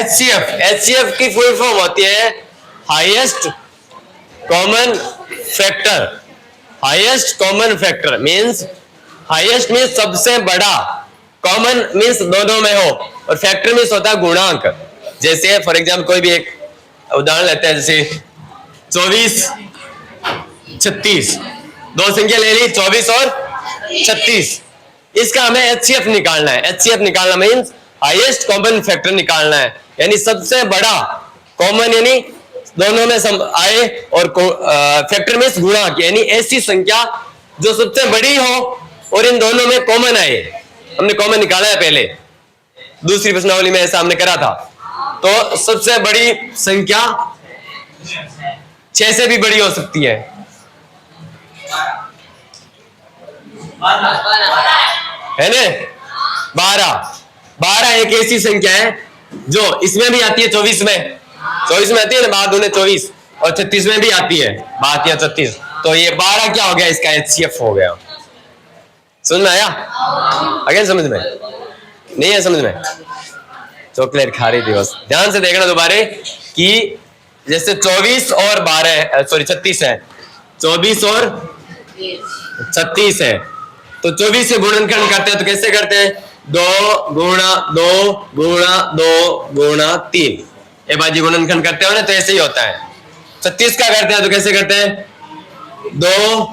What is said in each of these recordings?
HCF की full form होती है highest common factor. Highest common factor means, highest means सबसे बड़ा, कॉमन मींस दोनों में हो, और फैक्टर मींस होता है गुणांक। जैसे फॉर एग्जाम्पल कोई भी एक उदाहरण लेते हैं, जैसे 24 36, दो संख्या ले ली 24 और 36, इसका हमें HCF निकालना है। HCF निकालना मींस हाईएस्ट कॉमन फैक्टर निकालना है, यानी सबसे बड़ा कॉमन, यानी दोनों में आए, और फैक्टर मींस गुणांक, यानी ऐसी संख्या जो सबसे बड़ी हो और इन दोनों में कॉमन आए। हमने कॉमन निकाला है पहले, दूसरी प्रश्नावली में ऐसा हमने करा था। तो सबसे बड़ी संख्या 6 से भी बड़ी हो सकती है, है ना? 12 एक ऐसी संख्या है जो इसमें भी आती है, 24 में आती है ना, 12×24, और 36 में भी आती है, 12 या 36। तो ये 12 क्या हो गया, इसका HCF हो गया। समझ में आया? अगर समझ में नहीं है, समझ में? चॉकलेट खा रही थी बस, ध्यान से देखना दोबारा कि जैसे 24 और 36 है, 24 और 36 है, तो 24 से गुणनखंड करते हैं तो कैसे करते हैं? 2 गुणा 2 गुणा 2 गुणा 3, ये बाजी गुणनखंड करते हो ना, तो ऐसे ही होता है। 36 का करते हैं तो कैसे करते हैं? 2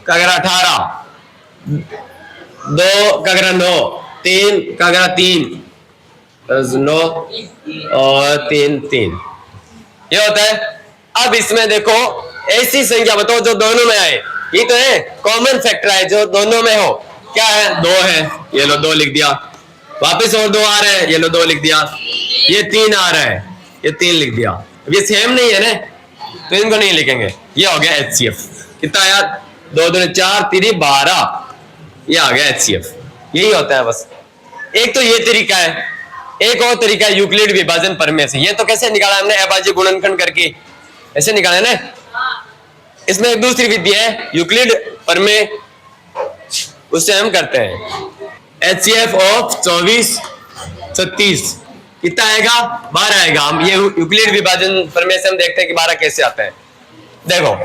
का अगर 18, 2 का अगर 9, 3 का अगर 3, 9 और 3, ये होता है। अब इसमें देखो ऐसी संख्या बताओ जो दोनों में आए, ये तो है कॉमन फैक्टर है जो दोनों में हो। क्या है? 2 है, ये लो 2 लिख दिया, वापस और 2 आ रहा है, ये लो 2 लिख दिया, ये 3 आ रहा है, ये 3 लिख दिया। अब ये सेम नहीं है ना, तो इनको नहीं लिखेंगे। ये हो गया HCF। कितना आया? 2 2 4 3 12, ये आ गया HCF। यही होता है बस। एक तो ये तरीका है, एक और तरीका है यूक्लिड विभाजन प्रमेय से। ये तो कैसे निकाला हमने? अभाज्य गुणनखंड करके ऐसे निकाला ना। इसमें एक दूसरी विधि है यूक्लिड प्रमेय, उससे हम करते हैं। HCF ऑफ 24 36 कितना आएगा? 12 आएगा। हम ये यूक्लिड विभाजन प्रमेय से हम देखते हैं कि 12 कैसे आता है। देखो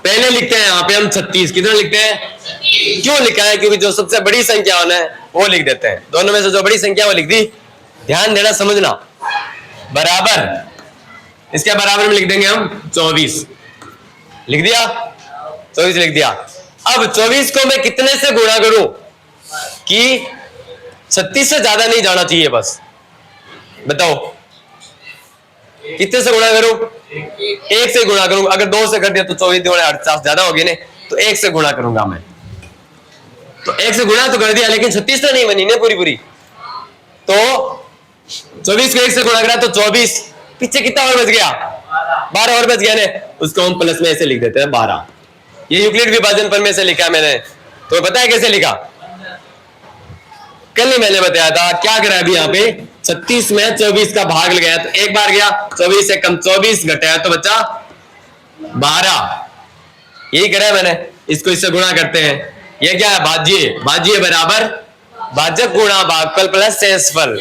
पहले लिखते हैं यहाँ पे हम 36, कितना लिखते हैं? क्यों लिखा है? क्योंकि जो सबसे बड़ी संख्या होना है वो लिख देते हैं, दोनों में से जो बड़ी संख्या वो लिख दी। ध्यान देना, समझना, बराबर इसके बराबर में लिख देंगे हम 24, लिख दिया, 24 लिख दिया। अब 24 को मैं कितने से गुणा करूं कि 36 से ज्यादा नहीं जाना चाहिए? बस बताओ कितने से गुणा करूं? 1 से गुणा करूंगा। अगर 2 से कर दिया तो 24 दूनी 48 ज्यादा होगी ना, तो 1 से गुणा करूंगा मैं। तो 1 से गुणा तो कर दिया, लेकिन 36 तो नहीं बनी ना पूरी। तो 24 को 1 से गुणा करा तो 24, पीछे कितना और बच गया? 12 और बच गया ना, उसको हम प्लस में ऐसे लिख देते हैं 12। ये यूक्लिड विभाजन प्रमेय से लिखा मैंने। तो पता है कैसे लिखा? कल ही मैंने बताया था। क्या करा अभी यहाँ पे? 36 में 24 का भाग लगाया तो एक बार गया, 24 से कम 24 घटाया तो बचा 12। यही करा है मैंने। इसको इससे गुणा करते हैं। ये क्या है? भाज्य बराबर भाजक गुणा भागफल प्लस शेषफल।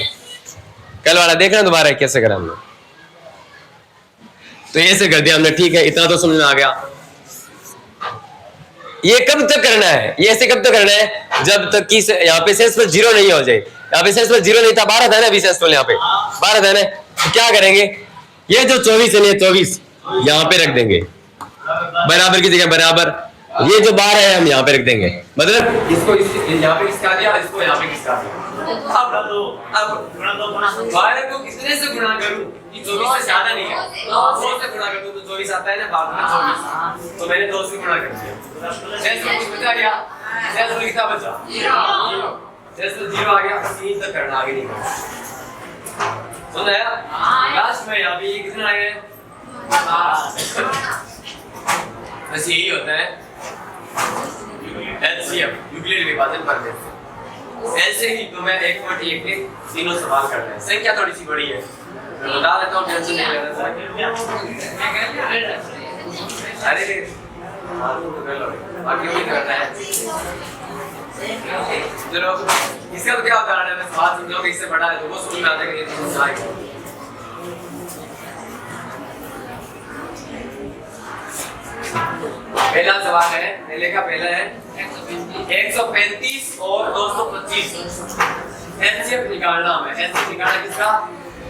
कल वाला देखना दोबारा कैसे करा हमने। तो ऐसे कर दिया हमने, ठीक है, इतना तो समझ में आ गया। ये कब तक करना है? ये ऐसे कब तक करना है? जब तक कि यहाँ पे शेषफल 0 नहीं हो जाए। यहाँ पे शेषफल 0 नहीं था, 12 था ना, शेषफल यहाँ पे 12 था ना। तो क्या करेंगे? ये जो 24 है, 24 यहाँ पे रख देंगे, बराबर की जगह बराबर। ये जो 12 है हम यहाँ पे रख देंगे, मतलब इसको यहाँ पे किसका दिया, इसको यहाँ पे किसका दिया। अब 12 को कितने से गुणा करूं कि 24 से ज्यादा नहीं है? 2 से गुणा कर दूं तो 24 आता है ना, बाद में 24, तो मैंने 2 से गुणा कर दिया। शेषफल कुछ बचा गया? शेषफल कितना बचा? 0। शेषफल 0 आ गया, 3 तक करना, आगे नहीं करना। सुन आया? लास्ट में यहाँ पे कितना आया है? बस यही होता है HCF, यूक्लिड विभाजन प्रमेय से। ऐसे ही तुम्हें 1.1 के तीनों सवाल करना है। संख्या थोड़ी सी बड़ी है, मैं बता देता हूँ, टेंशन नहीं लेना। अरे बाकी वही करना है। चलो इसका तो क्या उदाहरण है, मैं सवाल समझाऊंगा, इससे बड़ा है तो वो समझ में आ जाएगा, ये तो समझ आएगा। पहला सवाल है, पहले का पहला है 135 और 225 एलसीएम निकालना है। एलसीएम निकालना किसका?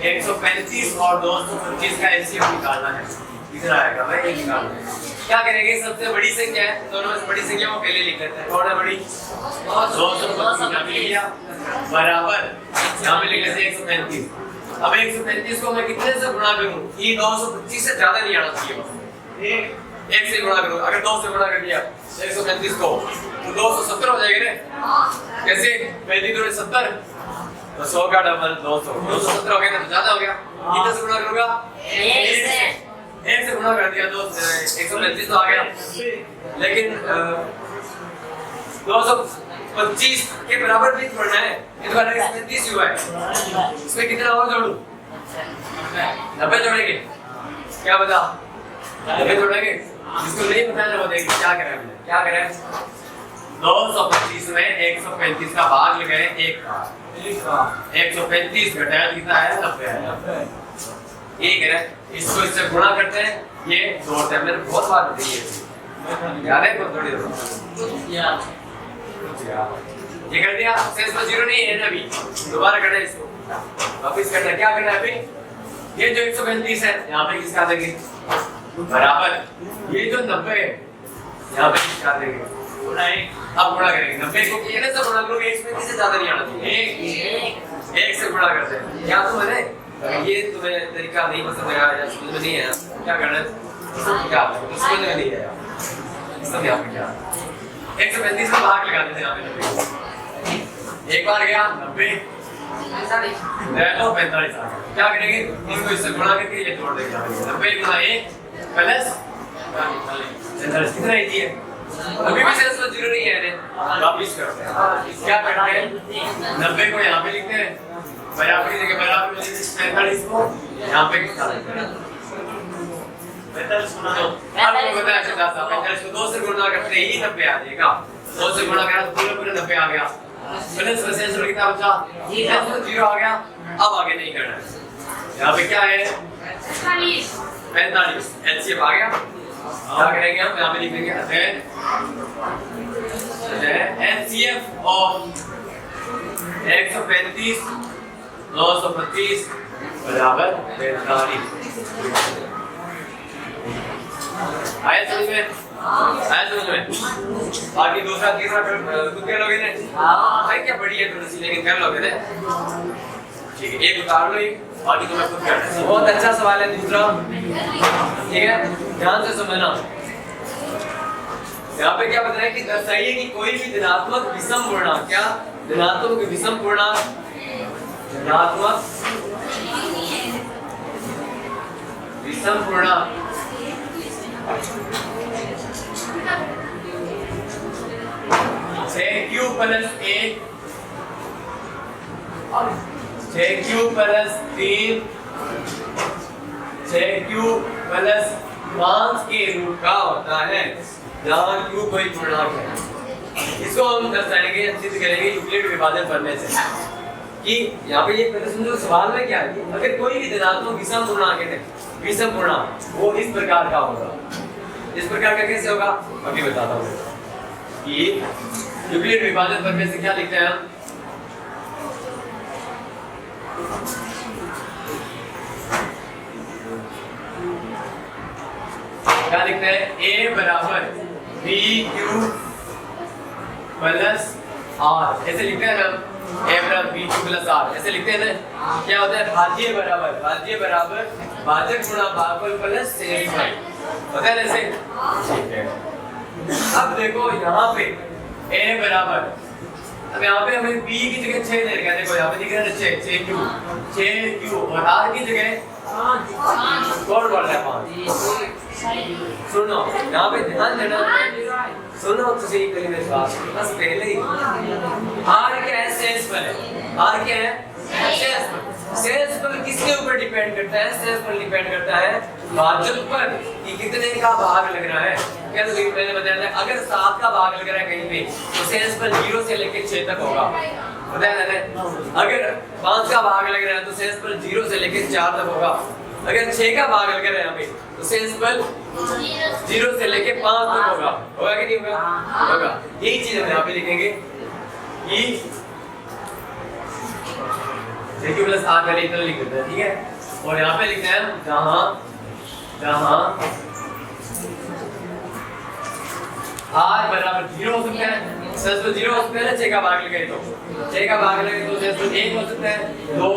135 और 225 का एलसीएम निकालना है। कितना आएगा भाई? ये निकालना है। क्या करेंगे? सबसे बड़ी संख्या है, दोनों में से बड़ी संख्या को पहले लिख लेते हैं। कौन है बड़ी? 225 यहाँ पे लिख लिया, बराबर यहाँ पे लिख लेते हैं 135। अब 135 को मैं कितने से गुणा करूं? ये 225 से ज्यादा नहीं आना चाहिए, बस एक से गुणा करो। अगर 2 से गुणा कर दिया 135 को तो 270 हो जाएगा ना। कैसे? पहली दो 70 तो 100 का डबल 200, 270 हो गया ना, तो ज्यादा हो गया। कितने से गुणा करूंगा? 1 से गुणा कर दिया तो 135 तो आ गया, लेकिन 225 के बराबर भी छोड़ना है। ये तो 135 हुआ है, इसमें कितना और जोड़ू? 90 जोड़ेंगे। क्या बता? 90 जोड़ेंगे। जिसको नहीं पता है वो देखिए क्या करें हमने, क्या करें? 225 में 135 का भाग लगाए 1 का, 135 घटाया कितना है? 90 है। ये करें, इसको इससे गुणा करते हैं, ये जोड़ते हैं। मैंने बहुत बार बताई है, याद है? बहुत थोड़ी ये कर दिया, शेष में 0 नहीं है ना, अभी दोबारा करना है इसको, वापस करना है। क्या करना है अभी? ये जो 135 है यहाँ पे किसका देंगे? बराबर ये जो 90 है यहाँ पे किसका देंगे? अब गुणा करेंगे 90 को कितने से गुणा करोगे? 135 से ज्यादा नहीं आना चाहिए, 1 से गुणा करते हैं। क्या तुम है? ये तुम्हें तरीका नहीं पसंद आया या समझ में नहीं आया, क्या करना है? क्या समझ में नहीं आया, सब यहाँ पे क्या 135 का भाग लगा देते हैं यहाँ पे। एक बार गया 90 तो 45 आ गया। क्या करेंगे? इसको इससे गुणा करके ये जोड़ देंगे। 90 गुणा 1 प्लस 45 कितना इजी है। अभी भी शेष में 0 नहीं है, वापिस करते हैं। क्या करना है? 90 को यहाँ पे लिखते हैं, बराबर की जगह बराबर 45 को यहाँ पे कितना लिखते हैं? 45 गुना 2। आपको पता है सीधा सा 45 को 2 से गुणा करते ही 90 आ जाएगा। 2 से गुणा करा तो पूरे 90 आ गया। प्लस में शेष कितना बचा? 0 आ गया। अब आगे नहीं करना है। यहाँ पे क्या है? 45 एलसीएम आ गया। क्या करेंगे हम? यहाँ पे लिख देंगे एलसीएम ऑफ 135 925 बराबर 45। आया समझ में? आया समझ में? बाकी दूसरा तीसरा खुद कर लोगे ना? भाई क्या बड़ी है थोड़ी सी, लेकिन कर लोगे ना? ठीक है, एक उतार लो, एक बाकी तुम्हें खुद करना है। बहुत अच्छा सवाल है दूसरा, ठीक है, ध्यान से समझना। यहाँ पे क्या बता रहा है कि दर्शाइए कि कोई भी धनात्मक विषम पूर्णांक, क्या धनात्मक विषम पूर्णांक, धनात्मक विषम पूर्णांक q plus 1 q plus 3 q plus 5 के रूप का होता है, जहाँ q कोई पूर्णांक है। इसको हम दर्शाएंगे, सिद्ध करेंगे यूक्लिड विभाजन पढ़ने से कि यहाँ पे ये प्रश्न जो सवाल में क्या है, अगर कोई भी धनात्मक विषम पूर्णांक है, विषम पूर्णांक वो इस प्रकार का होगा। इस प्रकार का कैसे होगा अभी बताता हूँ कि यूक्लिड विभाजन पढ़ने से क्या लिखते हैं हम? क्या लिखते हैं? a बराबर बी क्यू प्लस आर, ऐसे लिखते हैं ना। a बराबर बी क्यू प्लस आर ऐसे लिखते हैं ना। क्या होता है? भाज्य बराबर भाजक गुणा भागफल प्लस शेषफल होता है ऐसे। ठीक है, अब देखो यहाँ पे a बराबर, अब यहाँ पे हमें b की जगह 6 दे रखा है। देखो यहाँ पे दिख रहा है 6q और r की जगह कौन बोल रहा है? 5। सुनो यहाँ पे ध्यान देना, सुनो तो सही कहीं मेरी बात, बस पहले ही r क्या है? शेषफल है। r क्या है? शेषफल। शेषफल किसके ऊपर डिपेंड करता है? शेषफल डिपेंड करता है भाजक पर कि कितने का भाग लग रहा है। क्या तो मैंने बताया था अगर 7 का भाग लग रहा है कहीं पे तो सेंस पर 0 से लेकर 6 तक होगा, बताया था। अगर 5 का भाग लग रहा है तो सेंस पर 0 से लेकर 4 तक होगा। अगर 6 का भाग लग रहा है यहाँ पे तो सेंस पर 0 से लेकर 5 तक होगा। होगा कि नहीं होगा? होगा। यही चीज हम यहाँ पे लिखेंगे कि देखिए प्लस आर पहले इतना लिख देते हैं, ठीक है। और यहाँ पे लिखते हैं जहां आर बराबर 0 हो सकता है, सेंस पर 0 हो सकता है ना, 6 का भाग लगे तो 6 का भाग लगे तो सेंस पर 1 हो सकता है, 2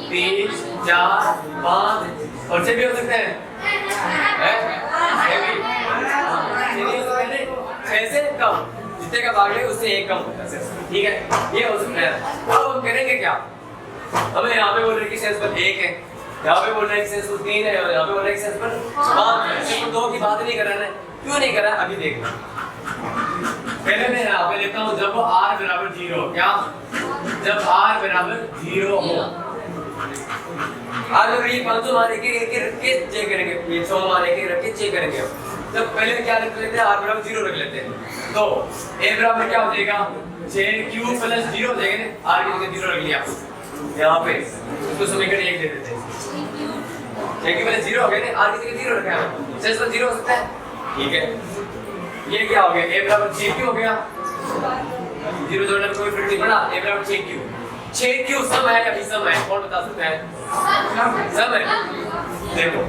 3 4 5 और 6 भी हो सकते हैं, से कम जितने का भाग लगे उससे 1 कम होता है, ठीक है। ये हो सकता है। अब हम करेंगे क्या, हमें यहाँ पे बोल रहे हैं कि सेंस पर 1 है, यहाँ पे बोल रहे हैं कि सेंस पर 3 है, और यहाँ पे बोल रहे हैं कि सेंस पर 5 है। सिर्फ 2 की बात नहीं कर रहा है, क्यों नहीं कर रहा है अभी देखना। पहले मैं यहाँ पे लिखता हूँ जब r बराबर 0, क्या जब r बराबर 0 हो। आज ये 500 मान एक रख के चेक करेंगे, ये 100 मान एक रख के चेक करेंगे। जब पहले क्या रख लेते हैं, r बराबर 0 रख लेते हैं तो a बराबर क्या हो जाएगा 6q + 0 हो जाएगा ना, r की जगह 0 रख लिया यहाँ पे, उसको समीकरण 1 दे देते हैं। 6q + 0 हो गया ना, r की जगह 0 रखा है, सेंस पर 0 हो सकता है, ठीक है। ये क्या हो गया, a बराबर 6q हो गया, 0 जोड़ने में कोई फर्क नहीं पड़ा, a बराबर 6q। 6q सम है या विषम है, कौन बता सकता है? सम है। देखो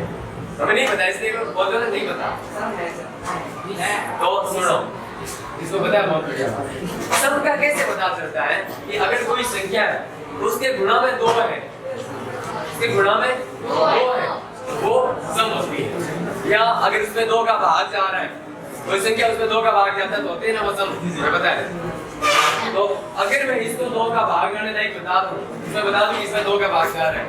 हमें नहीं पता इसलिए बोल दो ना नहीं पता, तो सुनो इसको पता है बहुत बढ़िया। सम का कैसे पता चलता है कि अगर कोई संख्या है उसके गुणा में 2 है, उसके गुणा में 2 है वो सम होती है, या अगर उसमें 2 का भाग जा रहा है, कोई संख्या उसमें 2 का भाग जाता है तो होते हैं ना वो सम, मुझे पता है। तो अगर मैं इसको 2 का भाग करने नहीं बता दूं, मैं बता दूं इसमें 2 का भाग जा रहा है,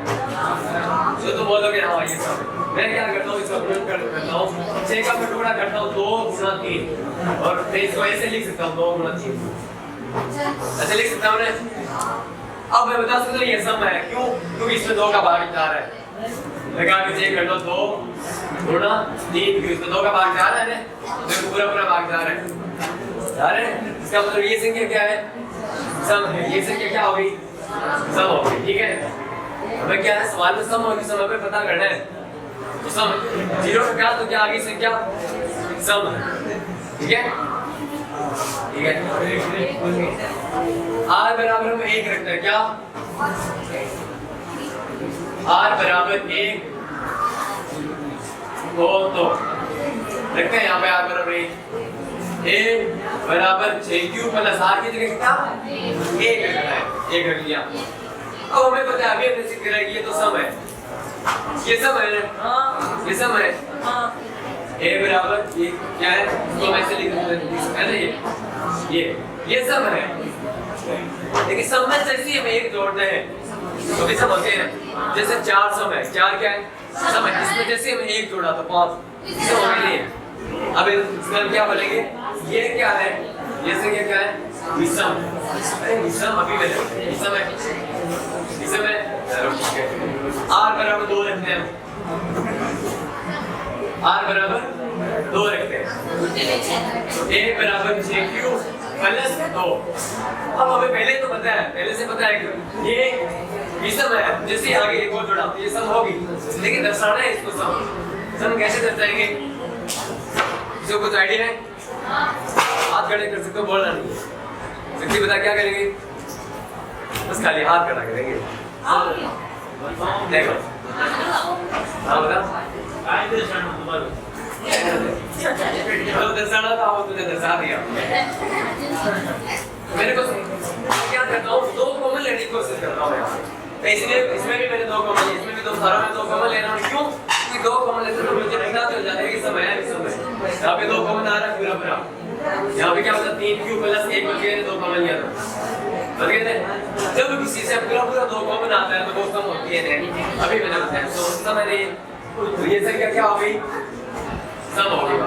तो तुम बोलोगे हाँ ये सब। मैं क्या करता हूँ, इसको गुणन करता हूँ, 6 का टुकड़ा करता हूँ 2 × 3, और मैं इसको ऐसे लिख सकता हूँ 2 × 3, ऐसे लिख सकता हूँ ना। अब मैं बता सकता हूँ ये सम है, क्यों? क्योंकि इसमें 2 का भाग जा रहा है, लगा के चेक कर लो 2 × 3, क्योंकि इसमें 2 का भाग जा रहा है ना, तो पूरा भाग जा रहा है, इसका मतलब ये संख्या क्या है, सम है। ये संख्या क्या होगी, सम होगी, ठीक है। हमें क्या है सवाल में सम होगी, समय पे पता करना है, तो सम 0 का क्या, तो क्या आगे संख्या सम है, ठीक है, ठीक है। r बराबर हम 1 रखते हैं, क्या r बराबर 1 हो तो रखते हैं यहाँ पे r बराबर 1, a बराबर 6q + r की जगह कितना 1 रखना है, 1 रख लिया। अब हमें पता है अभी हमने सिद्ध करा कि ये तो सम है, ये सम है ना, ये सम है। a बराबर ये क्या है, तो मैं ऐसे लिख दूं है ना, ये सम है, लेकिन सम में जैसे हम 1 जोड़ते हैं तो भी सम होते हैं। जैसे 4 सम है, 4 क्या है सम है, इसमें जैसे हम 1 जोड़ा तो 5 सम हो गई है। अब इसमें हम क्या बोलेंगे, ये क्या है, ये संख्या क्या है विषम, अरे विषम अभी मैंने विषम है, विषम है, ठीक है। r बराबर 2 रखते हैं, r बराबर 2 रखते हैं, a बराबर 6q + 2। अब हमें पहले तो पता है, पहले से पता है कि ये विषम है, जैसे आगे एक और जोड़ा तो ये सम होगी, लेकिन दर्शाना है इसको सम कैसे दर्शाएंगे, इसको कुछ आइडिया है? हाथ खड़े कर सकते हो, बोलना नहीं है, शक्ति बता क्या करेंगे, बस खाली हाथ खड़ा करेंगे, देखो हाँ बता दर्शाना था, वो तुझे दर्शा दिया। मेरे को क्या करता हूँ, 2 कॉमन लेने की कोशिश करता हूँ यहाँ, इसलिए इसमें भी मैंने 2 कॉमन लिए, इसमें भी 2, सारों में 2 कॉमन लेना, क्यों? क्योंकि 2 कॉमन लेते तो मुझे पता चल जाता है कि समय है, यहाँ पे 2 कॉमन आ रहा है पूरा, यहाँ पे क्या होता है 3q + 1 बच गए, 2 कॉमन लिया था, बच गए थे। जब किसी से पूरा 2 कॉमन आता है तो वो सम होती है, अभी मैंने बताया तो समय नहीं, तो ये संख्या क्या हो गई, सम हो गई।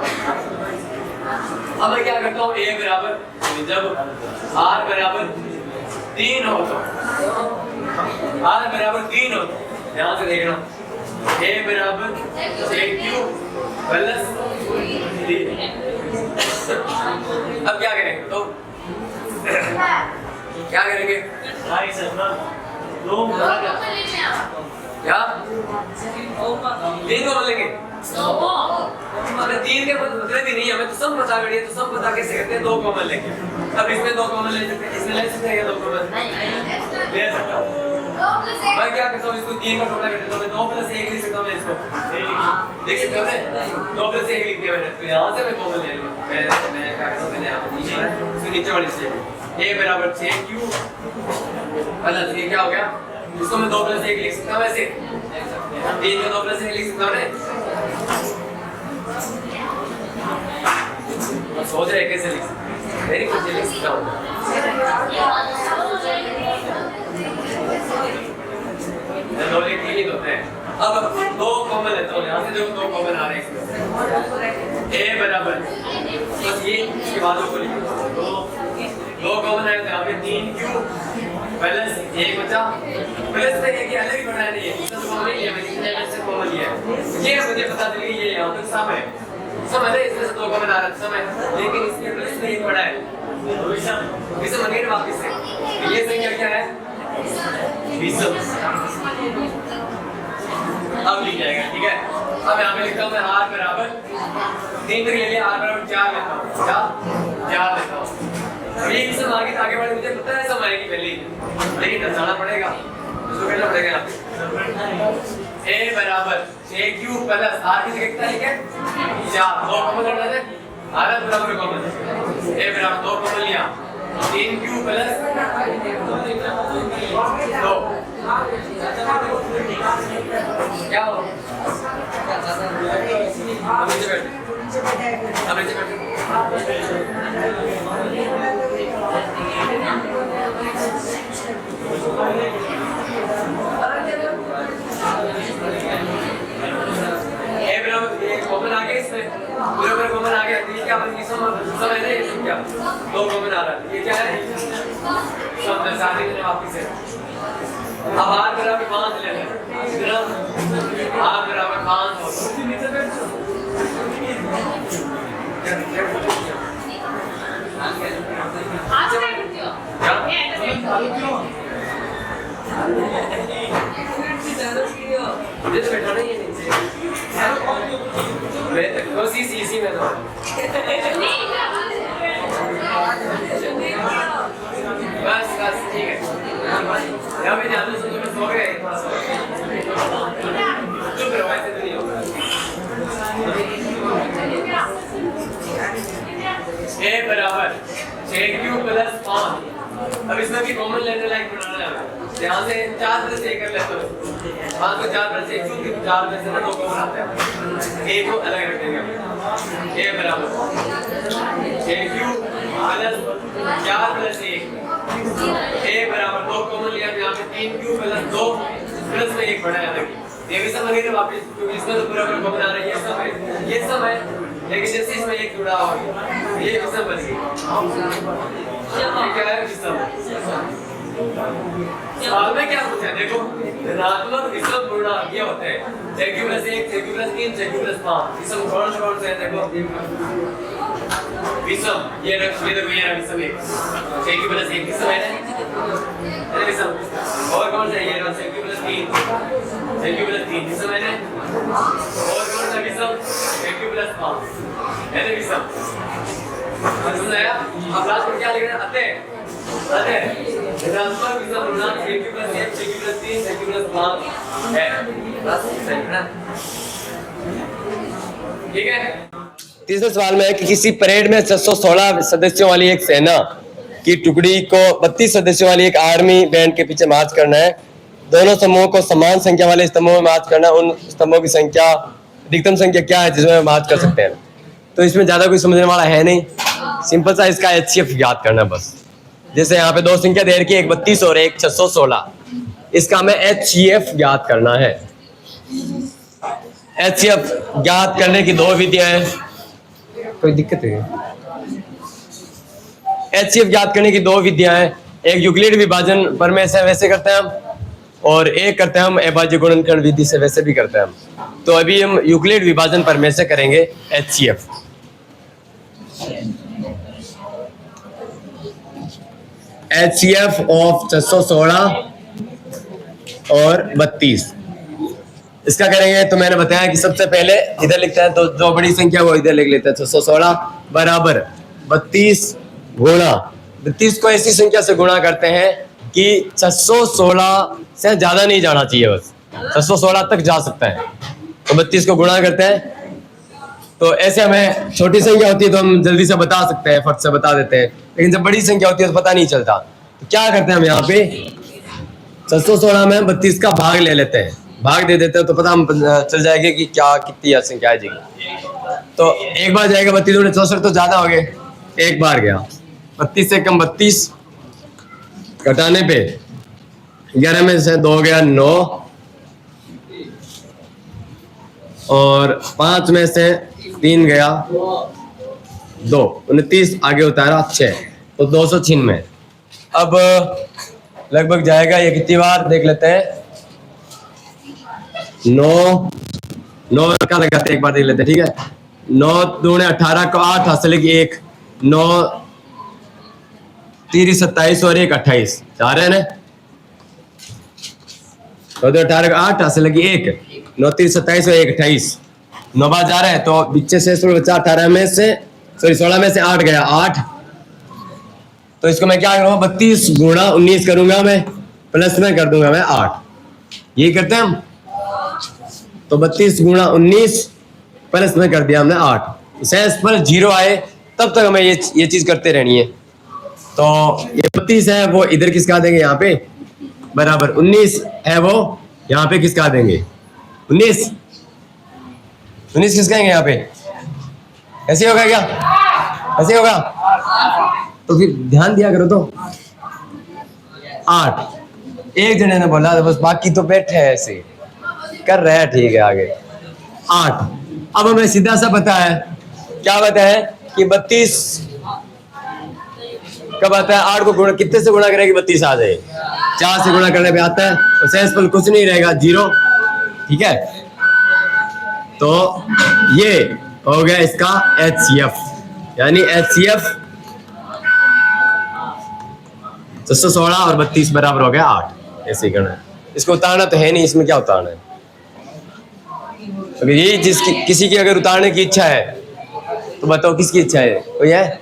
अब मैं क्या करता हूँ, a बराबर जब r बराबर 3 हो तो, r बराबर 3 हो तो ध्यान से देखना, ए बराबर JQ प्लस 3। अब क्या करेंगे तो क्या करेंगे क्या 3 को लेंगे हमें 3 के मतलब ही नहीं हमें तो सब पता करिए तो सब पता कैसे करते हैं 2 कॉमन लेंगे। अब इसमें 2 कॉमन ले सकते हैं इसमें ले सकते हैं 2 कॉमन ले सकता हूँ मैं क्या करता हूँ इसको 3 का टुकड़ा कर देता हूँ मैं 2 + 1 लिख सकता हूँ मैं इसको देख सकते हो 2 + 1 लिख दिया मैंने तो यहाँ से मैं कॉमन ले लूँ मैं क्या करता हूँ मैंने यहाँ नीचे इसको नीचे वाली से a बराबर 6q प्लस ये क्या हो गया इसको मैं 2 + 1 लिख सकता हूँ वैसे 3 का 2 + 1 लिख सकता हूँ ना सोच रहे कैसे लिख सकते वेरी कुछ लिख सकता हूँ दो लिख ही होते हैं। अब 2 कॉमन लेता हूँ यहाँ से जो 2 कॉमन आ रहे हैं a बराबर बस ये इसके बाद को लिखो 2 कॉमन आए तो यहाँ पे 3q प्लस 1 बचा प्लस में ये अलग ही बढ़ाया नहीं है इसका तो कॉमन लिया मैंने इसमें से कॉमन लिया है ये मुझे पता चल गया ये यहाँ पे सम है सम है इसमें से 2 कॉमन आ रहा है सम है लेकिन इसके प्लस में 1 बढ़ा है विषम बन गया वापस से ये संख्या क्या है विषम अब लिख जाएगा ठीक है। अब यहाँ पे लिखता हूँ मैं r बराबर 3 तक ले लिया r बराबर 4 लेता हूँ 4 लेता हूँ ये विषम आगे बढ़े मुझे पता है सम आएगी पहले लेकिन दर्शाना पड़ेगा उसको करना पड़ेगा यहाँ पे a बराबर 6q प्लस r की जगह कितना लिखे 4 2 कॉमन करना है r बराबर कॉमन a बराबर 2 कॉमन लिया 3q प्लस 2 क्या हो अब नीचे बैठ कॉमन आ गया इसमें पूरे कॉमन आ गया ये क्या बन समझ रहे हैं क्या 2 कॉमन आ रहा है ये क्या है सब दर्शा देंगे वापस से अब r बराबर 5 ले लें कितना r बराबर 5 हो नीचे बैठ इसी में तो बस ठीक है यहाँ पे ध्यान से तुम सो गए चुप रहो ऐसे तो नहीं होगा a बराबर 6q प्लस 5 अब इसमें भी कॉमन लेने लायक बनाना है यहाँ से 4 में से 1 कर लेते हो 5 को 4 में से 1 क्योंकि 4 में से ना 2 कॉमन आते हैं a को अलग रख देंगे a बराबर 6q प्लस 4 प्लस 1 a बराबर 2 कॉमन लिया यहाँ पे 3q प्लस 2 प्लस में 1 बढ़ाया देखिए ये भी समझ गए वापस क्योंकि इसमें तो पूरा कॉमन आ रहा है ये सब है लेकिन जैसे इसमें 1 जुड़ा हुआ ये विषम बन गई ये क्या है विषम सवाल में क्या पूछा है देखो ऋणात्मक विषम गुणा ये होते हैं 6q + 1 6q + 3 6q + 5 विषम कौन से हैं देखो विषम ये देखो ये विषम 1 6q + 1 विषम है ना विषम और कौन सा ये 6q + 3 6q + 3 विषम है ना और कौन सा विषम 6q + 5 है ना विषम समझ आया अब लास्ट में क्या लिख रहे हैं अतः ऋणात्मक विषम ऋणात्मक 6q + 1 6q + 3 6q + 5 है बस सही है ना ठीक है। तीसरे सवाल में है कि किसी परेड में 616 सदस्यों वाली एक सेना की टुकड़ी को 32 सदस्यों वाली एक आर्मी बैंड के पीछे मार्च करना है। दोनों समूहों को समान संख्या वाले स्तंभों में मार्च करना है। उन स्तंभों की संख्या अधिकतम संख्या क्या है जिसमें मार्च कर सकते हैं। तो इसमें ज्यादा कोई समझने वाला है नहीं, सिंपल सा इसका HCF ज्ञात करना है बस। जैसे यहाँ पे 2 संख्या दे रखी है, एक 32 और एक 616, इसका हमें HCF ज्ञात करना है। HCF ज्ञात करने की 2 विधियां हैं, कोई दिक्कत है? HCF ज्ञात करने की 2 विधियां हैं। एक यूक्लिड विभाजन प्रमेय से वैसे करते हैं हम, और एक करते हैं हम अभाज्य गुणनखंड विधि से, वैसे भी करते हैं हम। तो अभी हम यूक्लिड विभाजन पर में से करेंगे HCF। HCF ऑफ 616 और 32 इसका करेंगे। तो मैंने बताया कि सबसे पहले इधर लिखते हैं, तो जो बड़ी संख्या वो इधर लिख लेते हैं। 616 बराबर 32 गुणा 32 को ऐसी संख्या से गुणा करते हैं कि 616 से ज्यादा नहीं जाना चाहिए, बस 616 तक जा सकता है। तो 32 को गुणा करते हैं। तो ऐसे हमें छोटी संख्या होती है तो हम जल्दी से बता सकते हैं, फट से बता देते हैं, लेकिन जब बड़ी संख्या होती है तो पता नहीं चलता। तो क्या करते हैं हम यहाँ पे 616 में 32 का भाग ले लेते हैं, भाग दे देते हैं, तो पता हम चल जाएगा कि क्या कितनी संख्या आ जाएगी। तो एक बार जाएगा 32 दूनी 64, तो ज्यादा हो गए, एक बार गया 32 से कम 32, घटाने पे 11 में से 2 गया 9, और 5 में से 3 गया 2, 29 आगे उतारा 6, तो 296। अब लगभग जाएगा ये कितनी बार देख लेते हैं। 9 का लगाते एक बार देख लेते हैं, ठीक है। 9 दूने 18 को 8 हाथ से लगी 1, 9 3 27 और 1 28, 4 है ना। 18 को 8 हाथ से लगी 1, 9 3 27 और 1 28, 9 बार जा रहा है, तो पीछे से 18 में से 16 में से 8 गया 8। तो इसको मैं क्या करूंगा 32 गुणा 19 करूंगा मैं, प्लस में कर दूंगा मैं 8, ये करते हैं हम। तो 32 गुणा 19 प्लस में कर दिया हमने 8। शेष पर 0 आए तब तक हमें ये चीज करते रहनी है। तो ये 32 है वो इधर किसका देंगे यहाँ पे, बराबर 19 है वो यहाँ पे किसका देंगे 19 किसका देंगे यहाँ पे, ऐसे होगा क्या, ऐसे होगा। तो फिर ध्यान दिया करो। तो 8 एक जने ने बोला, बस बाकी तो बैठे हैं ऐसे कर रहे हैं, ठीक है आगे 8। अब हमें सीधा सा पता है, क्या पता है कि 32 कब आता है, 8 को गुणा कितने से गुणा करेगा 32 आ जाए, 4 से गुणा करने पे आता है। तो शेषफल कुछ नहीं रहेगा 0, ठीक है। तो ये हो गया इसका HCF, यानी HCF 616 और 32 बराबर हो गया 8। ऐसे ही करना है, इसको उतारना तो है नहीं, इसमें क्या उतारना है। अगर यही जिसकी किसी की अगर उतारने की इच्छा है तो बताओ किसकी इच्छा है, कोई है?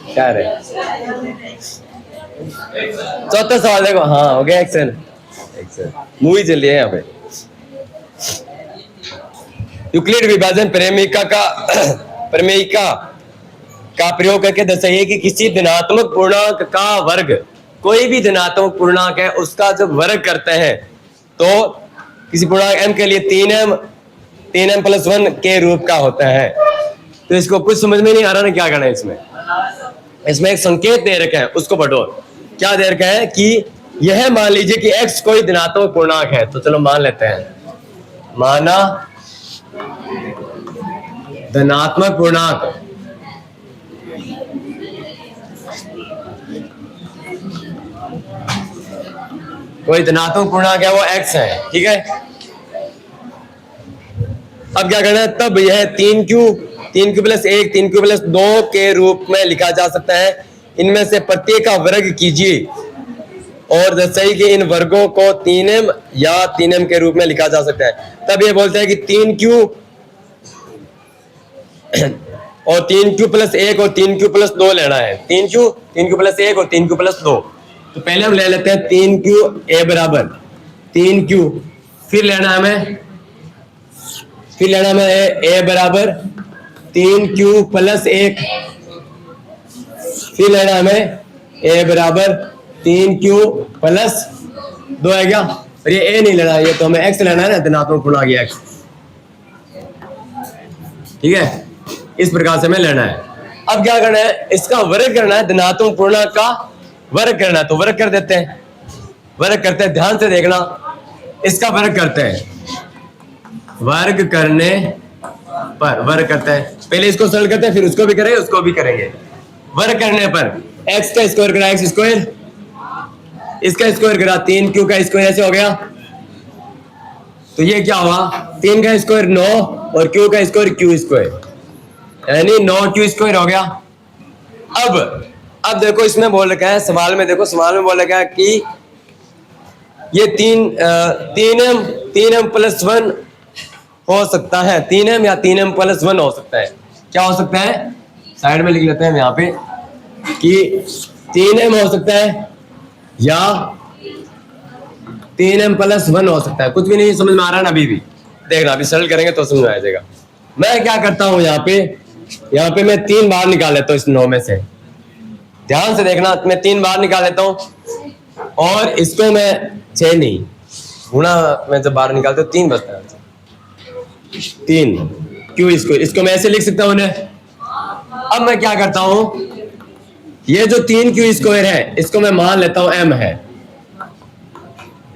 क्या रहे, चौथा सवाल देखो। हाँ हो गया, एक्शन मूवी चल रही है यहाँ पे। यूक्लिड विभाजन प्रमेयिका का प्रयोग करके दर्शाइए कि किसी धनात्मक पूर्णांक का वर्ग, कोई भी धनात्मक पूर्णांक है उसका जब वर्ग करते हैं तो किसी पूर्णांक m के लिए 3m + 1 के रूप का होता है। तो इसको कुछ समझ में नहीं आ रहा ना, क्या करना है इसमें एक संकेत दे रखा है, उसको पढ़ो। क्या दे रखा है कि यह मान लीजिए कि x कोई धनात्मक पूर्णांक है, तो चलो मान लेते हैं, माना धनात्मक पूर्णांक कोई धनात्मक पूर्णांक है वो x है, ठीक है। अब क्या करना है, तब यह 3q + 1 3q + 2 के रूप में लिखा जा सकता है। इनमें से प्रत्येक का वर्ग कीजिए और दर्शाइए कि इन वर्गों को 3m या 3m के रूप में लिखा जा सकता है। तब ये बोलता है कि 3q और 3q + 1 और 3q + 2 लेना है। 3q + 1 और 3q + 2। तो पहले हम ले लेते हैं 3q a बराबर 3q, फिर लेना है हमें a बराबर 3q + 1, फिर लेना हमें a बराबर 3q + 2 है क्या। और ये a नहीं लेना, ये तो हमें x लेना है ना, धनात्मक पूर्णांक x, ठीक है। इस प्रकार से हमें लेना है। अब क्या करना है, इसका वर्ग करना है, धनात्मक पूर्णांक का वर्ग करना है। तो वर्ग कर देते हैं, वर्ग करते हैं, ध्यान से देखना, इसका वर्ग करते हैं, वर्ग करने पर वर्ग करते हैं पहले इसको सरल करते हैं, फिर उसको भी करेंगे, उसको भी करेंगे। वर्ग करने पर x का स्क्वायर करा x स्क्वायर, इसका स्क्वायर करा 3q का स्क्वायर, ऐसे हो गया। तो ये क्या हुआ, 3 का स्क्वायर 9 और q का स्क्वायर q स्क्वायर, यानी 9q स्क्वायर हो गया। अब देखो इसमें बोल रखा है सवाल में, देखो सवाल में बोल रखा है कि ये 3m प्लस 1 हो सकता है, 3m या 3m प्लस 1 हो सकता है। क्या हो सकता है, साइड में लिख लेते हैं हम यहाँ पे कि 3m हो सकता है या 3m प्लस 1 हो सकता है। कुछ भी नहीं समझ में आ रहा ना अभी भी, देखना अभी सरल करेंगे तो समझ में आ जाएगा। मैं क्या करता हूं यहाँ पे मैं 3 बार निकाल लेता हूँ इस 9 में से, ध्यान से देखना, मैं 3 बार निकाल लेता हूं और इसको मैं 6 नहीं गुणा, मैं जब बाहर निकालता हूँ 3 बचता है, 3 क्यों इसको मैं ऐसे लिख सकता हूं उन्हें। अब मैं क्या करता हूं, ये जो 3q स्क्वायर है इसको मैं मान लेता हूं m है,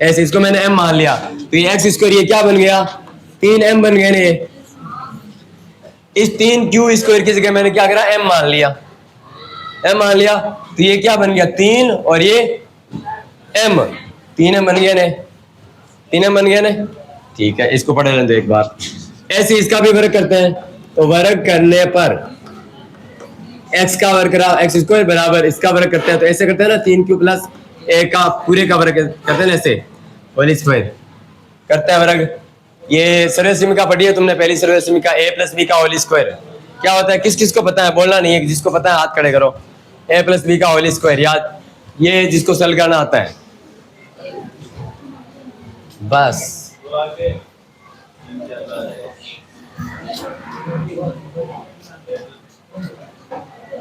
ऐसे इसको मैंने m मान लिया, तो ये x स्क्वायर ये क्या बन गया, 3m बन गया ना। इस 3q स्क्वायर की जगह मैंने क्या करा, m मान लिया, m मान लिया, तो ये क्या बन गया 3 और ये m, 3m बन गया ने, 3m बन गया ने। ठीक है, इसको पढ़ लेते एक बार। ऐसे इसका भी वर्ग करते हैं, तो वर्ग करने पर x का वर्ग करा x स्क्वायर बराबर इसका वर्ग करते हैं, तो ऐसे करते हैं ना, 3q प्लस a का पूरे का वर्ग करते हैं ना, ऐसे होल स्क्वायर करते हैं वर्ग। ये सर्वसमीका पढ़ी है तुमने, पहली सर्वसमीका a प्लस b का होल स्क्वायर क्या होता है, किस किस को पता है, बोलना नहीं है, जिसको पता है हाथ खड़े करो। a प्लस b का होल स्क्वायर याद, ये जिसको सरल करना आता है बस।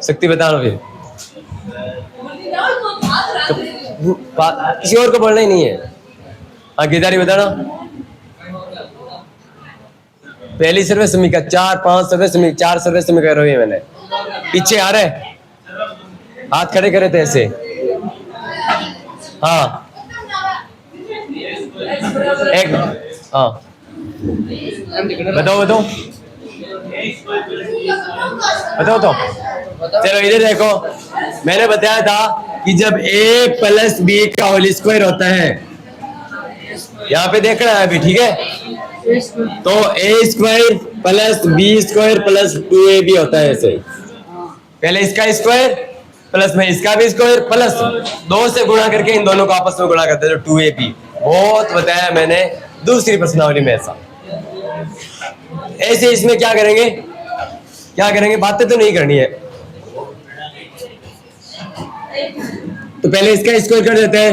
शक्ति बता लो फिर, तो किसी और को बोलना ही नहीं है। हाँ गिरधारी बताना, पहली सर्वे समीक्षा 4-5 सर्वे समीक्षा 4 सर्वे समीक्षा करो, मैंने पीछे आ रहे हाथ खड़े करे थे ऐसे। हाँ एक, हाँ बताओ बताओ बताओ तो। चलो इधर देखो, मैंने बताया था कि जब a प्लस b का होल स्क्वायर होता है, यहाँ पे देखना है अभी, ठीक है, तो a square plus b square plus 2ab होता है ऐसे। पहले इसका स्क्वायर प्लस में इसका भी स्क्वायर प्लस 2 से गुणा करके इन दोनों को आपस में गुणा करते हैं, तो 2ab। बहुत बताया मैंने दूसरी प्रश्नावली में ऐसा। ऐसे इसमें क्या करेंगे, बातें तो नहीं करनी है, तो पहले इसका स्क्वायर कर देते हैं,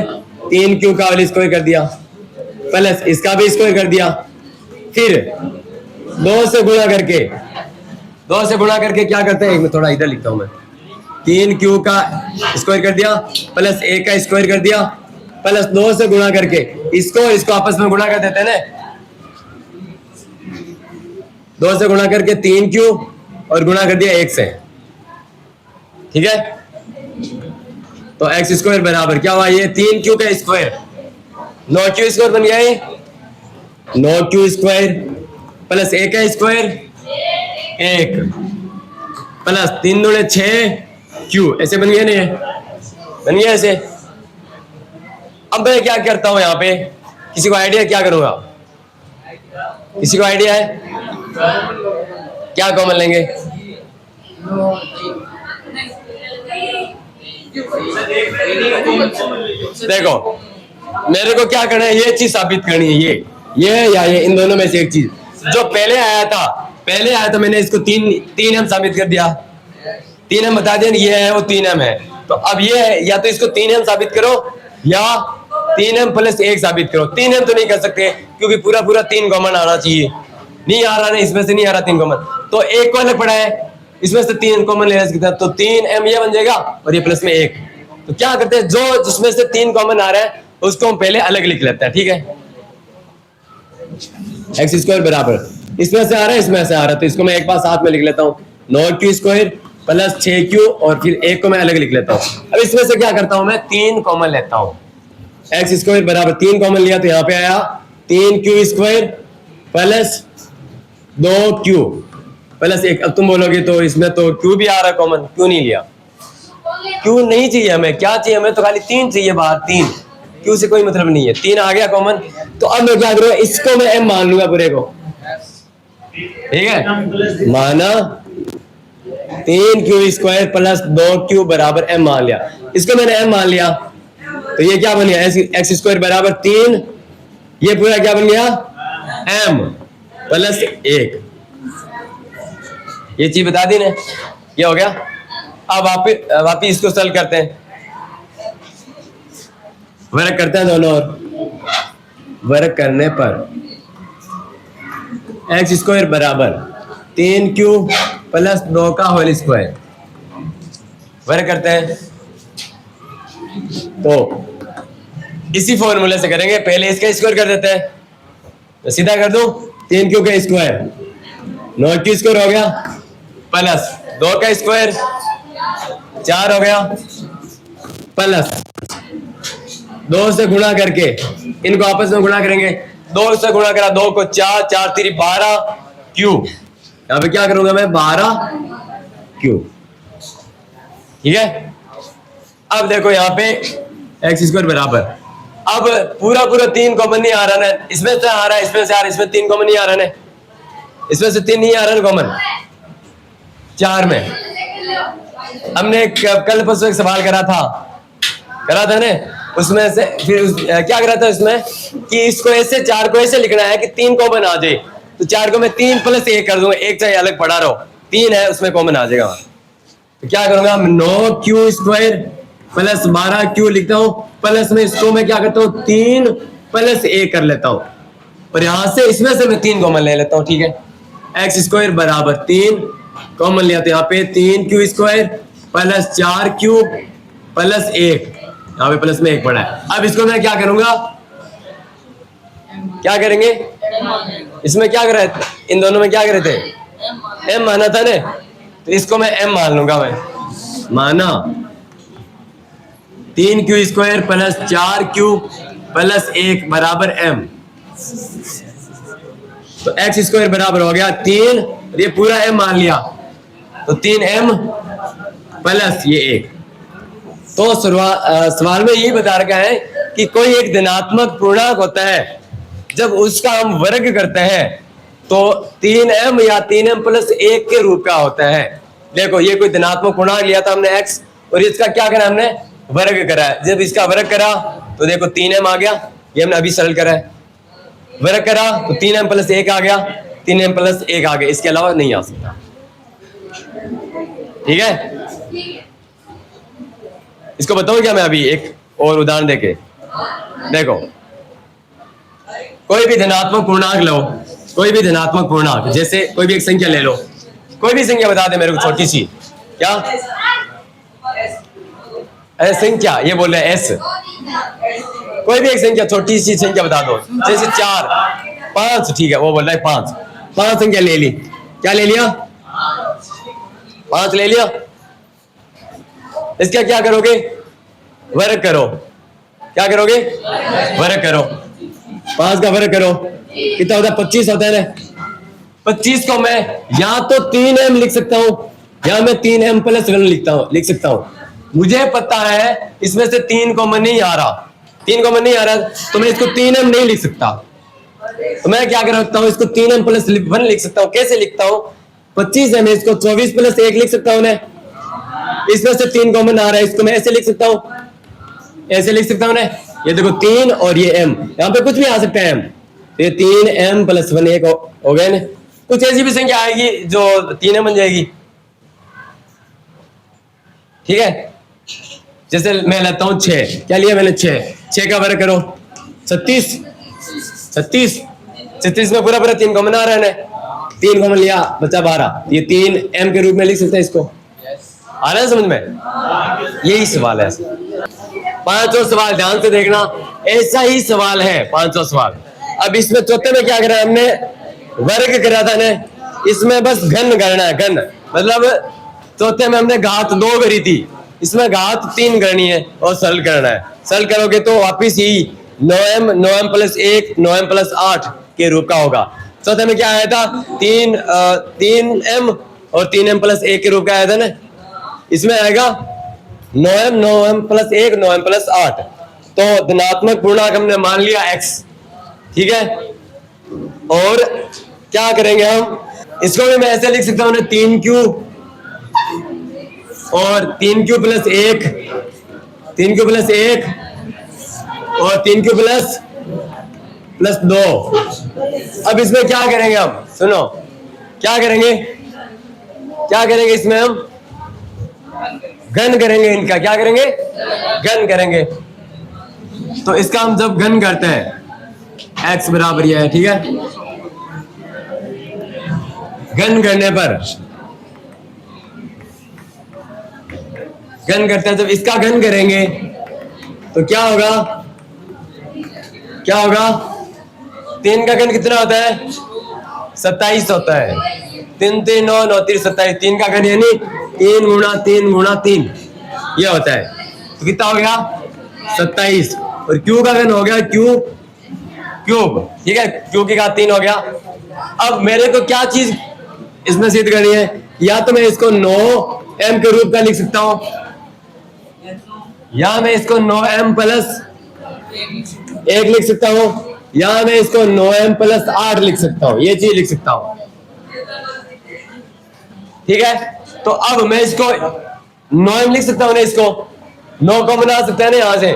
3q का होल स्क्वायर कर दिया प्लस इसका भी स्क्वायर कर दिया, फिर 2 से गुणा करके क्या करते हैं, एक में थोड़ा इधर लिखता हूं मैं, 3q का स्क्वायर कर दिया प्लस a का स्क्वायर कर दिया प्लस 2 से गुणा करके इसको आपस में गुणा कर देते हैं ना, 2 से गुणा करके 3q और गुणा कर दिया 1 से, ठीक है। तो x स्क्वायर बराबर क्या हुआ, ये 3q का स्क्वायर 9q स्क्वायर बन गया, ये 9q स्क्वायर प्लस a का स्क्वायर 1 प्लस 3 दूने 6q, ऐसे बन गया ना, ये बन गया ऐसे। अब मैं क्या करता हूं यहाँ पे, किसी को आइडिया क्या करूंगा, किसी को आइडिया है क्या कॉमन लेंगे, देखो मेरे को क्या करना है, ये चीज साबित करनी है, ये या ये, इन दोनों में से एक चीज। जो पहले आया था मैंने इसको 3m साबित कर दिया, 3m बता दिया, ये है वो 3m है, तो अब ये है, या तो इसको 3m साबित करो या 3m प्लस 1 साबित करो। 3m तो नहीं कर सकते क्योंकि पूरा 3 कॉमन आना चाहिए, नहीं आ रहा, नहीं इसमें से नहीं आ रहा 3 कॉमन, तो 1 को अलग पड़ा है, इसमें से 3 कॉमन लेने से, तो 3m ये बन जाएगा और ये प्लस में 1। तो क्या करते हैं, जो जिसमें से 3 कॉमन आ रहा है उसको हम पहले अलग लिख लेते हैं, ठीक है। एक्स स्क्वायर बराबर इसमें से आ रहा है, इसमें से आ रहा है, तो इसको मैं एक बार साथ में लिख लेता हूँ, 9q स्क्वायर प्लस 6q और फिर 1 को मैं अलग लिख लेता हूँ। अब इसमें से क्या करता हूँ, मैं 3 कॉमन लेता हूँ, एक्स स्क्वायर बराबर 3 कॉमन लिया तो यहाँ पे आया 3q square plus 2q plus 1। अब तुम बोलोगे तो इसमें तो क्यू भी आ रहा है कॉमन, क्यों नहीं लिया? क्यू नहीं चाहिए हमें, क्या चाहिए हमें? तो खाली 3 चाहिए बाहर, 3। क्यू से कोई मतलब नहीं है, 3 आ गया कॉमन। तो अब मैं क्या करूँगा, इसको मैं m मान लूंगा पूरे को, ठीक है? माना 3q² प्लस 2q बराबर m मान लिया। इसको मैंने m मान लिया तो ये क्या बन गया, x² बराबर 3। ये पूरा क्या बन गया, m प्लस 1। ये चीज बता दी ना, ये हो गया। अब वापिस इसको सॉल्व करते हैं, वर्क करते हैं दोनों और वर्क करने पर x² बराबर 3q प्लस 2 का होल स्क्वायर। वर्क करते हैं तो इसी फॉर्मूले से करेंगे, पहले इसका स्क्वायर कर देते हैं तो सीधा कर दो, 3q का स्क्वायर 9q² हो गया प्लस 2 का स्क्वायर 4 हो गया प्लस 2 से गुणा करके इनको आपस में गुणा करेंगे। 2 से गुणा करा 2 को 4, 4 3 12 क्यू। यहां पे क्या करूंगा मैं, 12 क्यू, ठीक है? अब देखो यहाँ पे x² बराबर, अब पूरा 3 कॉमन नहीं आ रहा ना, इसमें से आ रहा है, इसमें से आ रहा है, इसमें 3 कॉमन नहीं आ रहा ना, इसमें से 3 नहीं आ रहा है कॉमन 4 में। हमने कल परसों एक सवाल करा था ना, उसमें से फिर क्या करा था इसमें कि इसको ऐसे 4 को ऐसे लिखना है कि 3 कॉमन आ जाए। तो 4 को मैं 3 प्लस 1 कर दूंगा, 1 चाहे अलग पढ़ा रहो, 3 है उसमें कॉमन आ जाएगा। तो क्या करूंगा, 9q² प्लस 12q लिखता हूं, प्लस में इसको मैं क्या करता हूं, 3 प्लस 1 कर लेता हूं और यहां से इसमें से मैं 3 कॉमन ले लेता हूं, ठीक है? x² बराबर 3 कॉमन लिया तो यहाँ पे 3q² प्लस 4q प्लस 1, यहाँ पे प्लस में 1 पड़ा है। अब इसको मैं क्या करूंगा, क्या करेंगे, इसमें क्या कर रहे थे, इन दोनों में क्या कर रहे थे, m माना था ना, तो इसको मैं m मान लूंगा। मैं माना 3q² प्लस 4q प्लस 1 बराबर m, तो x² बराबर हो गया 3, ये पूरा m मान लिया तो 3m प्लस ये 1। तो सवाल में यही बता रखा है कि कोई एक धनात्मक पूर्णांक होता है, जब उसका हम वर्ग करते हैं तो 3m या 3m प्लस 1 के रूप का होता है। देखो ये कोई धनात्मक पूर्णांक लिया था हमने x, और इसका क्या करा हमने, वर्ग करा है। जब इसका वर्ग करा तो देखो 3m आ गया, ये हमने अभी सरल करा है। वर्ग करा तो 3m प्लस 1 आ गया, 3m प्लस 1 आ गया, इसके अलावा नहीं आ सकता, ठीक है? इसको बताऊं क्या मैं अभी एक और उदाहरण देके, देखो कोई भी धनात्मक पूर्णांक लो, कोई भी धनात्मक पूर्णांक, जैसे कोई भी एक संख्या ले लो, कोई भी संख्या बता दे मेरे को, छोटी सी, क्या संख्या, ये बोल रहे हैं s, कोई भी एक संख्या, छोटी सी संख्या बता दो, जैसे 4 5, ठीक है? वो बोल रहा है 5 संख्या ले ली, क्या ले लिया, 5 ले लिया। इसका क्या करोगे, वर्ग करो, क्या करोगे, वर्ग करो, 5 का वर्ग करो, कितना होता है, 25 होता है ना। 25 को मैं या तो 3m लिख सकता हूं या मैं 3m प्लस 1 लिख सकता हूं। मुझे पता है इसमें से 3 कॉमन नहीं आ रहा, 3 कॉमन नहीं आ रहा, तो मैं इसको 3m नहीं लिख सकता, तो मैं क्या कर सकता हूं, इसको 3m प्लस 1 लिख सकता हूं। कैसे लिखता हूं, 25 है, मैं इसको 24 प्लस 1 लिख सकता हूं ना, इसमें से 3 कॉमन आ रहा है, इसको मैं ऐसे लिख सकता हूं, ऐसे लिख सकता हूं ना, ये देखो 3 और ये m, यहां पे कुछ भी आ सकता है m, तो ये 3m प्लस 1 हो गए ना। कुछ ऐसी भी संख्या आएगी जो 3m बन जाएगी, ठीक है? जैसे मैं लेता हूं 6, क्या लिया मैंने, 6 का वर्ग करो 36 में पूरा 3 कॉमन आ रहा है ना, 3 कॉमन लिया बचा 12, ये 3m के रूप में लिख सकते हैं इसको, आ रहा है समझ में? यही सवाल है। 5वां सवाल ध्यान से देखना, ऐसा ही सवाल है 5वां सवाल। अब इसमें चौथे में क्या करा हमने, वर्ग करा था ना, इसमें बस घन करना है, घन मतलब चौथे में हमने घात 2 करी थी, इसमें घात 3 करनी है और सरल करना है। सरल करोगे तो वापिस यही 9m प्लस 1 9m प्लस 8 के रूप का होगा। चौथे में क्या आया था? 3m और 3m प्लस 1 के रूप का आया था ना। इसमें आएगा 9m प्लस 1, 9m प्लस 8। तो धनात्मक पूर्णांक हमने मान लिया x, ठीक है। और क्या करेंगे हम, इसको भी मैं ऐसे लिख सकता हूँ 3q और 3q प्लस 1, 3q प्लस 1 और 3q प्लस 2। अब इसमें क्या करेंगे हम, सुनो क्या करेंगे, क्या करेंगे इसमें हम घन करेंगे इनका, क्या करेंगे, घन करेंगे। तो इसका हम जब घन करते हैं x बराबर यह है, ठीक है। घन करने पर, घन करते हैं, जब इसका घन करेंगे तो क्या होगा, क्या होगा, 3 का घन कितना होता है? 27 होता है। 3 3 9 9 3 27, 3 का घन यानी 3 गुणा 3 गुणा 3 ये होता है। तो कितना हो गया? 27। और क्यू का घन हो गया क्यूब, ठीक है, क्यू की घात 3 हो गया। अब मेरे को क्या चीज इसमें सिद्ध करनी है, या तो मैं इसको 9m के रूप का लिख सकता हूं, या मैं इसको 9m प्लस 1 लिख सकता हूं, या मैं इसको 9m प्लस 8 लिख सकता हूं। ये चीज लिख सकता हूं, ठीक है। तो अब मैं इसको 9m लिख सकता हूं ना, इसको 9 कॉमन आ सकता है ना यहां से,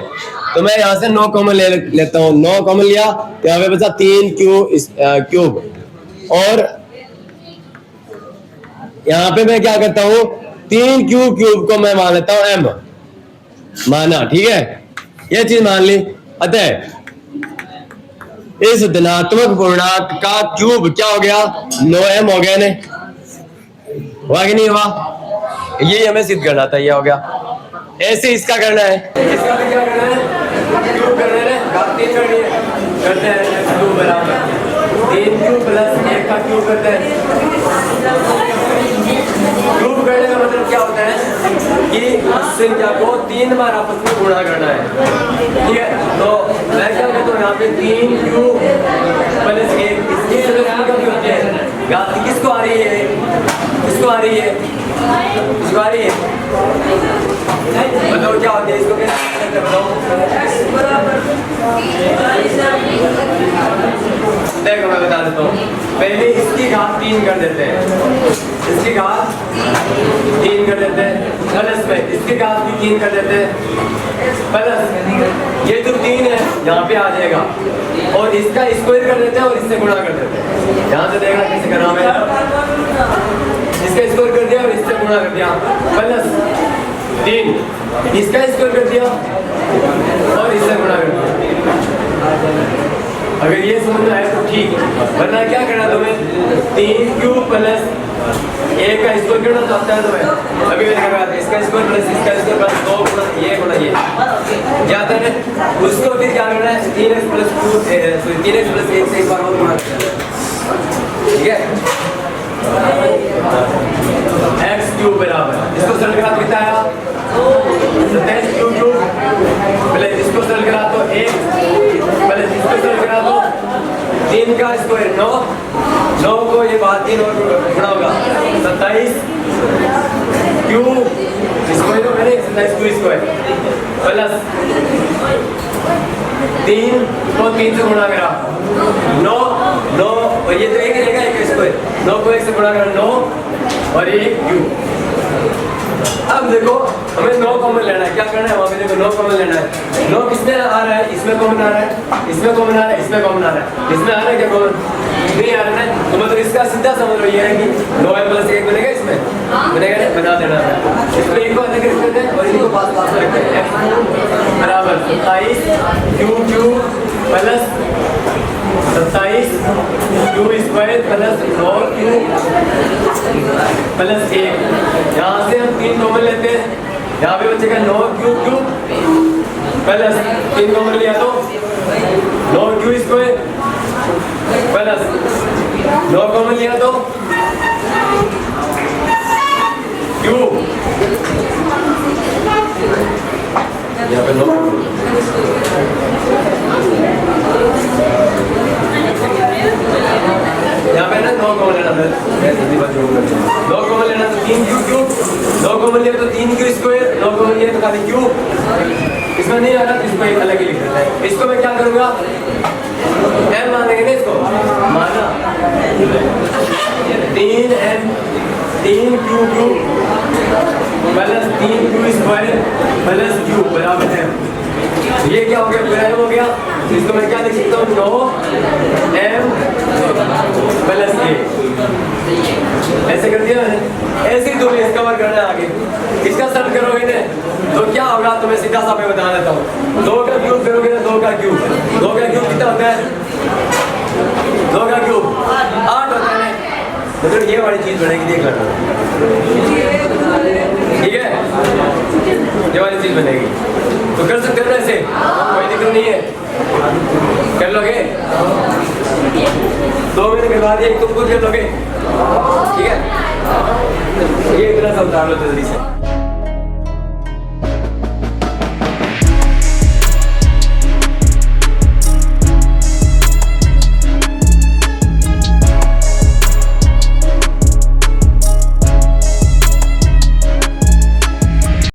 तो मैं यहां से 9 कॉमन लेता हूं। 9 कॉमन लिया तो यहां पे बचा 3 क्यूब, और यहां पे मैं क्या करता हूं, 3 क्यूब को मैं मान लेता हूं m, माना, ठीक है, ये चीज मान ली। अतः इस धनात्मक पूर्णांक का क्यूब क्या हो गया? 9m हो गया ने, हुआ कि नहीं हुआ? ये हमें सिद्ध करना था, ये हो गया। ऐसे इसका करना है, इसका भी क्या करना है, क्यूब करना है, घात 3 करनी है, करते हैं क्यूब बराबर 3q प्लस 1 का क्यूब करते हैं। क्यूब करने का मतलब क्या होता है कि इस संख्या को 3 बार आपस में गुणा करना है, ठीक है। तो मैं क्या कहता हूँ यहाँ पे 3q प्लस 1, इसकी संख्या क्या होती है, घात किसको आ रही है, किसको आ रही है, किसको आ रही है, बताओ क्या होती है, इसको कैसे बताओ। देखो मैं बता देता हूँ, पहले इसकी घात 3 कर देते हैं, इसकी घात 3 कर देते हैं, प्लस में इसकी घात भी 3 कर देते हैं, प्लस ये जो 3 है यहाँ पे आ जाएगा, और इसका स्क्वायर कर देते हैं और इससे गुणा कर देते हैं। यहाँ से देखना कैसे करना है, इसका स्क्वायर कर दिया और इससे गुणा कर दिया, प्लस 3, इसका स्क्वायर कर दिया और इससे गुणा कर दिया। अगर ये समझ में आए तो ठीक, वरना क्या करना तुम्हें, 3q प्लस 1 का स्क्वायर करना चाहता है तुम्हें, अभी मैंने कहा इसका स्क्वायर प्लस इसका स्क्वायर प्लस 2 गुणा ये गुणा ये जाता है, उसको फिर क्या करना है, 3x प्लस 2 3x प्लस 1 से एक बार और गुणा करना है, ठीक है। x क्यूब बराबर, इसको सरल करा तो कितना आया, 27 क्यूब प्लस इसको सरल करा तो 1 प्लस इसको सरल करा तो 3 का स्क्वायर 9 को ये बात 3 और गुणा होगा 27 क्यूब स्क्वायर को मैंने 27 क्यूब स्क्वायर प्लस 3 को 3 से गुणा करा 9 और ये तो एक रहेगा, एक स्क्वायर 9 को 1 से गुणा करा 9 और ये क्यूब। अब देखो हमें 9 कॉमन लेना है, क्या करना है, वहाँ पे देखो 9 कॉमन लेना है। 9 किसमें आ रहा है, इसमें कॉमन आ रहा है, इसमें कॉमन आ रहा है, इसमें कॉमन आ रहा है, इसमें आ रहा है क्या कॉमन नहीं आ रहा है, तो मतलब इसका सीधा समझ लो ये है कि 9m प्लस 1 बनेगा, इसमें बनेगा, बना देना है। इसमें इनको अलग रख देते हैं और इनको पास पास में रखते हैं, बराबर 27 cube plus 27 cube square plus 9 cube plus 1। यहाँ से हम 3 कॉमन लेते हैं, यहाँ पे बचेगा 9 क्यूब प्लस 3 कॉमन लिया तो 9 क्यूब स्क्वायर प्लस 9 कॉमन लिया तो क्यूब, यहाँ पे 9 9 इसको एक अलग ही लिख देता है। इसको मैं क्या करूंगा, m मान लेंगे ना इसको, माना 3m 3q plus 3q square plus q बराबर है। ये क्या हो गया, पूरा हो गया। इसको मैं क्या लिख सकता हूँ, 9m प्लस a। ऐसे कर दिया मैंने। ऐसे ही तुम्हें इसका वर्क करना है आगे। इसका सम करोगे ना तो क्या होगा, तो मैं सीधा सा मैं बता देता हूँ। 2 का क्यूब करोगे ना, 2 का क्यूब कितना होता है, 2 का क्यूब 8 होता है। मतलब ये वाली चीज बनेगी, देख लेना, ठीक है, ये वाली चीज बनेगी। तो कर सकते हो ना ऐसे, कोई दिक्कत नहीं है, कर लोगे। 2 मैंने करवा दिया, एक तुम खुद कर लोगे, ठीक है। ये इतना सा उतार लो जल्दी से।